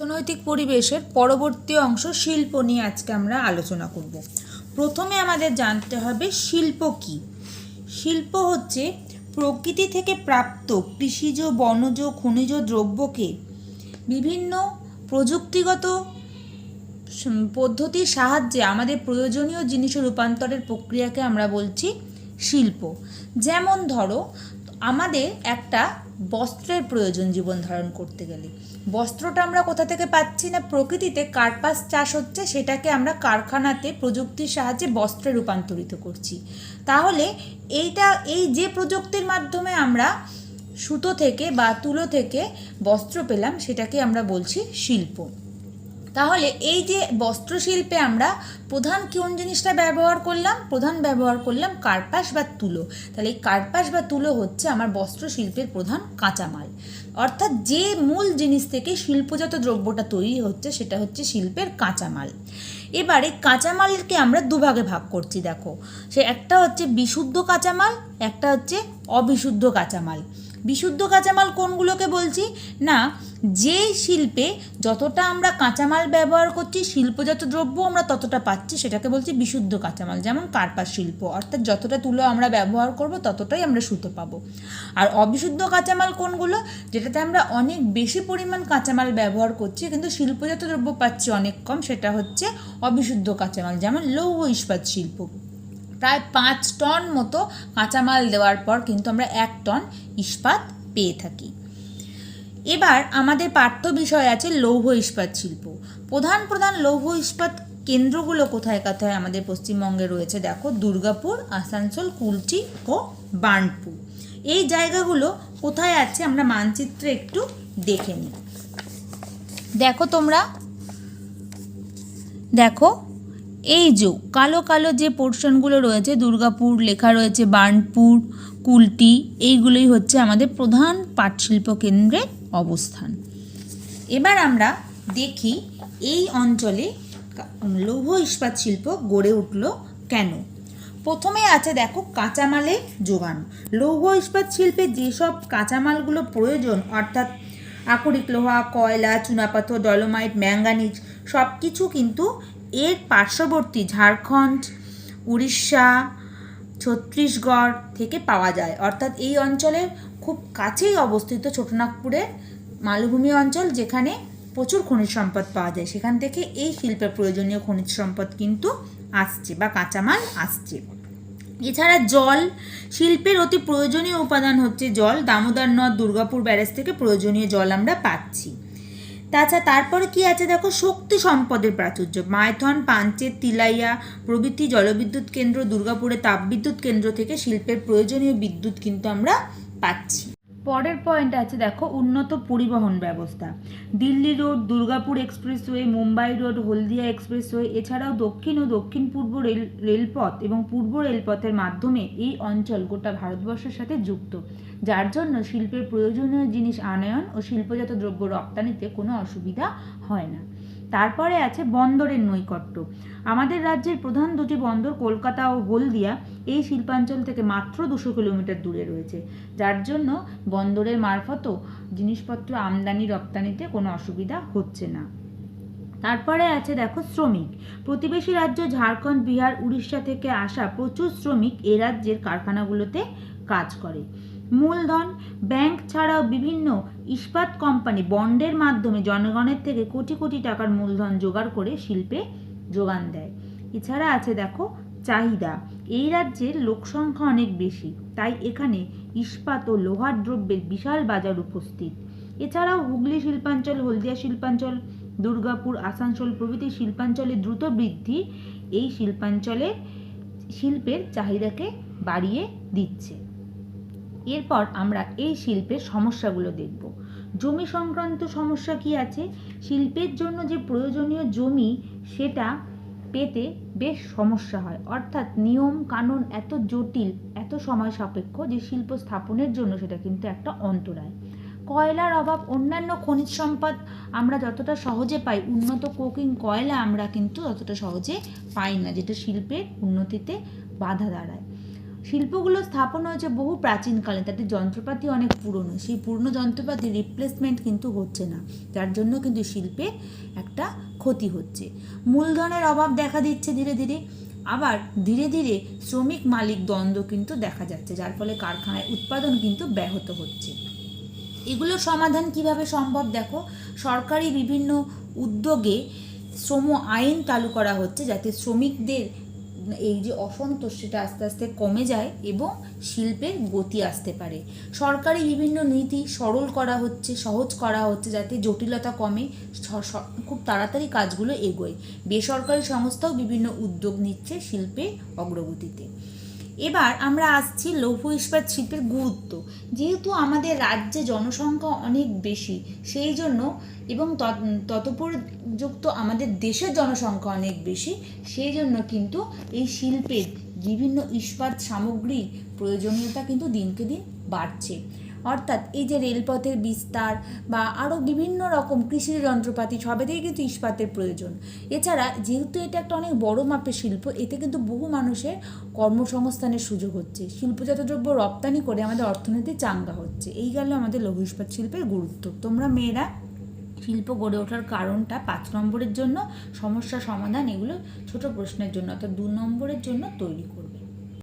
অর্থনৈতিক পরিবেশের পরবর্তী অংশ শিল্প নিয়ে আজকে আমরা আলোচনা করব। প্রথমে আমাদের জানতে হবে শিল্প কি। শিল্প হচ্ছে প্রকৃতি থেকে প্রাপ্ত কৃষিজ, বনজ, খনিজ দ্রব্যকে বিভিন্ন প্রযুক্তিগত পদ্ধতির সাহায্যে আমাদের প্রয়োজনীয় জিনিসে রূপান্তরের প্রক্রিয়াকে আমরা বলছি শিল্প। যেমন ধরো, আমাদের একটা বস্ত্রের প্রয়োজন জীবন ধারণ করতে গেলে। বস্ত্রটা আমরা কোথা থেকে পাচ্ছি? না, প্রকৃতিতে কার্পাস চাষ হচ্ছে, সেটাকে আমরা কারখানাতে প্রযুক্তির সাহায্যে বস্ত্রে রূপান্তরিত করছি। তাহলে এই যে প্রযুক্তির মাধ্যমে আমরা সুতো থেকে বা তুলো থেকে বস্ত্র পেলাম, সেটাকে আমরা বলছি শিল্প। তাহলে এই যে বস্ত্রশিল্পে আমরা প্রধান কোন জিনিসটা ব্যবহার করলাম? প্রধান ব্যবহার করলাম কার্পাস বা তুলো। তাহলে এই কার্পাস বা তুলো হচ্ছে আমার বস্ত্রশিল্পের প্রধান কাঁচামাল। অর্থাৎ যে মূল জিনিস থেকে শিল্পজাত দ্রব্যটা তৈরি হচ্ছে সেটা হচ্ছে শিল্পের কাঁচামাল। এবারে কাঁচামালকে আমরা দুভাগে ভাগ করছি। দেখো, সে একটা হচ্ছে বিশুদ্ধ কাঁচামাল, একটা হচ্ছে অবিশুদ্ধ কাঁচামাল। বিশুদ্ধ কাঁচামাল কোনগুলোকে বলছি? না, যে শিল্পে যতটা আমরা কাঁচামাল ব্যবহার করছি, শিল্পজাত দ্রব্য আমরা ততটা পাচ্ছি, সেটাকে বলছি বিশুদ্ধ কাঁচামাল। যেমন কার্পাস শিল্প, অর্থাৎ যতটা তুলো আমরা ব্যবহার করব ততটাই আমরা সুতো পাবো। আর অবিশুদ্ধ কাঁচামাল কোনগুলো? যেটাতে আমরা অনেক বেশি পরিমাণ কাঁচামাল ব্যবহার করছি কিন্তু শিল্পজাত দ্রব্য পাচ্ছি অনেক কম, সেটা হচ্ছে অবিশুদ্ধ কাঁচামাল। যেমন লৌহ ইস্পাত শিল্প, প্রায় 5 টন মতো কাঁচামাল দেওয়ার পর কিন্তু আমরা 1 টন ইস্পাত পেয়ে থাকি। এবার আমাদের পাঠ্য বিষয় আছে লৌহ ইস্পাত শিল্প। প্রধান লৌহ ইস্পাত কেন্দ্রগুলো কোথায় কোথায় আমাদের পশ্চিমবঙ্গে রয়েছে? দেখো, দুর্গাপুর, আসানসোল, কুলটি ও বার্নপুর। এই জায়গাগুলো কোথায় আছে আমরা মানচিত্রে একটু দেখে নিই। দেখো এই যে কালো কালো যে পোর্শনগুলো রয়েছে, দুর্গাপুর লেখা রয়েছে, বার্নপুর, কুলটি, এইগুলোই হচ্ছে আমাদের প্রধান পাটশিল্প কেন্দ্রের অবস্থান। এবার আমরা দেখি এই অঞ্চলে লৌহ ইস্পাত শিল্প গড়ে উঠল কেন। প্রথমে আছে দেখো কাঁচামালের যোগান। লৌহ ইস্পাত শিল্পে যেসব কাঁচামালগুলো প্রয়োজন, অর্থাৎ আকরিক লোহা, কয়লা, চুনাপাথর, ডলোমাইট, ম্যাঙ্গানিজ, সব কিছু কিন্তু এর পার্শ্ববর্তী ঝাড়খণ্ড, উড়িষ্যা, ছত্তিশগড় থেকে পাওয়া যায়। অর্থাৎ এই অঞ্চলের খুব কাছেই অবস্থিত ছোটনাগপুরের মালভূমি অঞ্চল, যেখানে প্রচুর খনিজ সম্পদ পাওয়া যায়। সেখান থেকে এই শিল্পের প্রয়োজনীয় খনিজ সম্পদ কিন্তু আসছে বা কাঁচামাল আসছে। এছাড়া জল, শিল্পের অতি প্রয়োজনীয় উপাদান হচ্ছে জল। দামোদর নদ, দুর্গাপুর ব্যারেজ থেকে প্রয়োজনীয় জল আমরা পাচ্ছি। তাছাড়া তারপরে কি আছে দেখো, শক্তি সম্পদের প্রাচুর্য। মাইথন, পাঞ্চেত, তিলাইয়া প্রভৃতি জলবিদ্যুৎ কেন্দ্র, দুর্গাপুরে তাপবিদ্যুৎ কেন্দ্র থেকে শিল্পের প্রয়োজনীয় বিদ্যুৎ কিন্তু আমরা পাচ্ছি। পরের পয়েন্ট আছে দেখো, উন্নত পরিবহন ব্যবস্থা। Delhi road, Durgapur expressway, Mumbai road, Haldia expressway, এছাড়াও দক্ষিণ ও দক্ষিণ পূর্ব রেলপথ এবং পূর্ব রেলপথের মাধ্যমে এই অঞ্চল গোটা ভারতবর্ষের সাথে যুক্ত, যার জন্য শিল্পের প্রয়োজনীয় জিনিস আনয়ন ও শিল্পজাত দ্রব্য রপ্তানিতে কোনো অসুবিধা হয় না। তারপরে আছে বন্দরের নৈকট্য। আমাদের রাজ্যের প্রধান দুটি বন্দর কলকাতা ও হলদিয়া এই শিল্পাঞ্চল থেকে মাত্র 200 কিলোমিটার দূরে রয়েছে, যার জন্য বন্দরের মারফতও জিনিসপত্র আমদানি রপ্তানিতে কোনো অসুবিধা হচ্ছে না। তারপরে আছে দেখো শ্রমিক। প্রতিবেশী রাজ্য ঝাড়খণ্ড, বিহার, উড়িষ্যা থেকে আসা প্রচুর শ্রমিক এ রাজ্যের কারখানাগুলোতে কাজ করে। মূলধন, ব্যাংক ছাড়াও বিভিন্ন ইস্পাত কোম্পানি বন্ডের মাধ্যমে জনগণের থেকে কোটি কোটি টাকার মূলধন জোগাড় করে শিল্পে যোগান দেয়। এছাড়া আছে দেখো চাহিদা। এই রাজ্যের লোকসংখ্যা অনেক বেশি, তাই এখানে ইস্পাত ও লোহার দ্রব্যের বিশাল বাজার উপস্থিত। এছাড়াও হুগলি শিল্পাঞ্চল, হলদিয়া শিল্পাঞ্চল, দুর্গাপুর, আসানসোল প্রভৃতি শিল্পাঞ্চলের দ্রুত বৃদ্ধি এই শিল্পের চাহিদাকে বাড়িয়ে দিচ্ছে। এরপর আমরা এই শিল্পের সমস্যাগুলো দেখব। জমি সংক্রান্ত সমস্যা কি আছে? শিল্পের জন্য যে প্রয়োজনীয় জমি সেটা পেতে বেশ সমস্যা হয়, অর্থাৎ নিয়ম কানুন এত জটিল, এত সময় সাপেক্ষ যে শিল্প স্থাপনের জন্য সেটা কিন্তু একটা অন্তরায়। কয়লার অভাব। অন্যান্য খনিজ সম্পদ আমরা যতটা সহজে পাই, উন্নত কোকিং কয়লা আমরা কিন্তু ততটা সহজে পাই না, যেটা শিল্পের উন্নতিতে বাধা দাঁড়ায়। শিল্পগুলো স্থাপন হয়েছে বহু প্রাচীনকালে, তাদের যন্ত্রপাতি অনেক পুরনো, সেই পুরনো যন্ত্রপাতি রিপ্লেসমেন্ট কিন্তু হচ্ছে না, যার জন্য কিন্তু শিল্পে একটা ক্ষতি হচ্ছে। মূলধনের অভাব দেখা দিচ্ছে ধীরে ধীরে, আবার ধীরে ধীরে শ্রমিক মালিক দ্বন্দ্ব কিন্তু দেখা যাচ্ছে, যার ফলে কারখানায় উৎপাদন কিন্তু ব্যাহত হচ্ছে। এগুলো সমাধান কিভাবে সম্ভব? দেখো, সরকারি বিভিন্ন উদ্যোগে শ্রম আইন চালু করা হচ্ছে, যাতে শ্রমিকদের এই যে অসন্তোষ সেটা আস্তে আস্তে কমে যায় এবং শিল্পের গতি আসতে পারে। সরকারি বিভিন্ন নীতি সরল করা হচ্ছে, সহজ করা হচ্ছে, যাতে জটিলতা কমে, খুব তাড়াতাড়ি কাজগুলো এগোয়। বেসরকারি সংস্থাও বিভিন্ন উদ্যোগ নিচ্ছে শিল্পে অগ্রগতিতে। এবার আমরা আসছি লৌহ ইস্পাত শিল্পের গুরুত্ব। যেহেতু আমাদের রাজ্যে জনসংখ্যা অনেক বেশি, সেই জন্য এবং তৎপর্যুক্ত আমাদের দেশের জনসংখ্যা অনেক বেশি, সেই জন্য কিন্তু এই শিল্পের বিভিন্ন ইস্পাত সামগ্রীর প্রয়োজনীয়তা কিন্তু দিনকে দিন বাড়ছে। অর্থাৎ এই যে রেলপথের বিস্তার বা আরও বিভিন্ন রকম কৃষির যন্ত্রপাতি, সবেতেই কিন্তু ইস্পাতের প্রয়োজন। এছাড়া যেহেতু এটা একটা অনেক বড় মাপের শিল্প, এতে কিন্তু বহু মানুষের কর্মসংস্থানের সুযোগ হচ্ছে। শিল্পজাত দ্রব্য রপ্তানি করে আমাদের অর্থনীতি চাঙ্গা হচ্ছে। এই গেল আমাদের লৌহ ইস্পাত শিল্পের গুরুত্ব। তোমরা মেয়েরা শিল্প গড়ে ওঠার কারণটা 5 নম্বরের জন্য, সমস্যা সমাধান, এগুলো ছোট প্রশ্নের জন্য অর্থাৎ 2 নম্বরের জন্য তৈরি করবে।